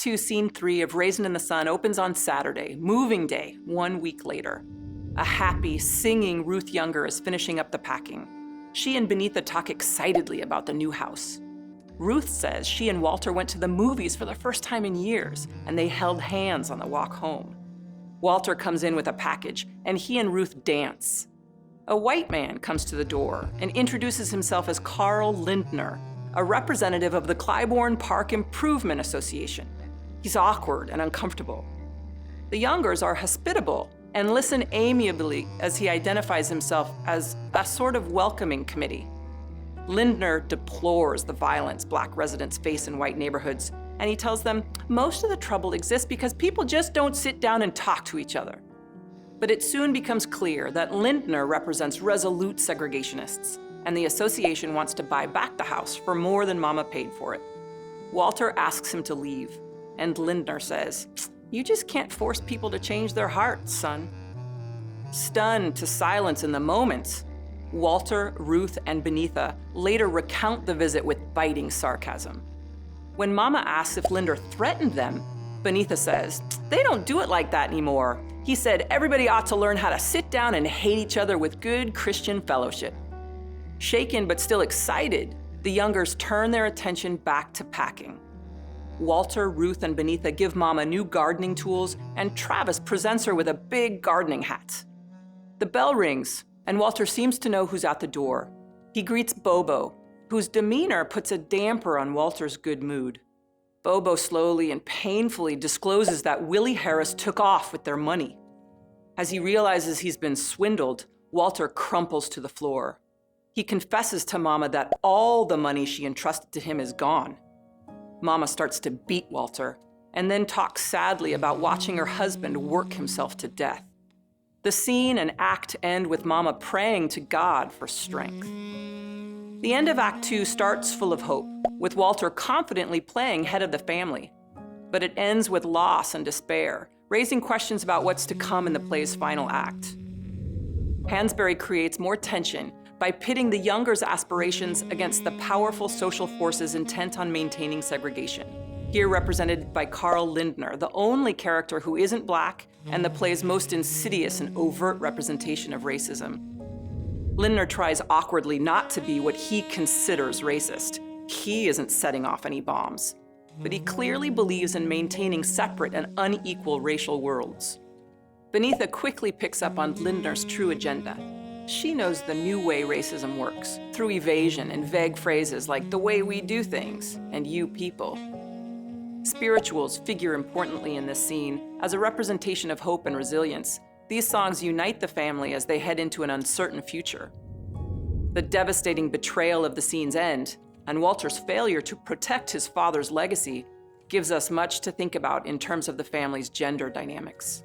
Act 2, Scene 3 of Raisin in the Sun opens on Saturday, moving day, 1 week later. A happy, singing Ruth Younger is finishing up the packing. She and Benita talk excitedly about the new house. Ruth says she and Walter went to the movies for the first time in years, and they held hands on the walk home. Walter comes in with a package, and he and Ruth dance. A white man comes to the door and introduces himself as Carl Lindner, a representative of the Clybourne Park Improvement Association. He's awkward and uncomfortable. The Youngers are hospitable and listen amiably as he identifies himself as a sort of welcoming committee. Lindner deplores the violence Black residents face in white neighborhoods, and he tells them most of the trouble exists because people just don't sit down and talk to each other. But it soon becomes clear that Lindner represents resolute segregationists, and the association wants to buy back the house for more than Mama paid for it. Walter asks him to leave, and Lindner says, "You just can't force people to change their hearts, son." Stunned to silence in the moment, Walter, Ruth, and Benita later recount the visit with biting sarcasm. When Mama asks if Lindner threatened them, Benita says, "They don't do it like that anymore. He said everybody ought to learn how to sit down and hate each other with good Christian fellowship." Shaken but still excited, the Youngers turn their attention back to packing. Walter, Ruth, and Benita give Mama new gardening tools, and Travis presents her with a big gardening hat. The bell rings, and Walter seems to know who's at the door. He greets Bobo, whose demeanor puts a damper on Walter's good mood. Bobo slowly and painfully discloses that Willie Harris took off with their money. As he realizes he's been swindled, Walter crumples to the floor. He confesses to Mama that all the money she entrusted to him is gone. Mama starts to beat Walter, and then talks sadly about watching her husband work himself to death. The scene and act end with Mama praying to God for strength. The end of Act 2 starts full of hope, with Walter confidently playing head of the family. But it ends with loss and despair, raising questions about what's to come in the play's final act. Hansberry creates more tension by pitting the Youngers' aspirations against the powerful social forces intent on maintaining segregation, here represented by Carl Lindner, the only character who isn't Black and the play's most insidious and overt representation of racism. Lindner tries awkwardly not to be what he considers racist. He isn't setting off any bombs, but he clearly believes in maintaining separate and unequal racial worlds. Benita quickly picks up on Lindner's true agenda. She knows the new way racism works, through evasion and vague phrases like "the way we do things" and "you people." Spirituals figure importantly in this scene as a representation of hope and resilience. These songs unite the family as they head into an uncertain future. The devastating betrayal of the scene's end, and Walter's failure to protect his father's legacy, gives us much to think about in terms of the family's gender dynamics.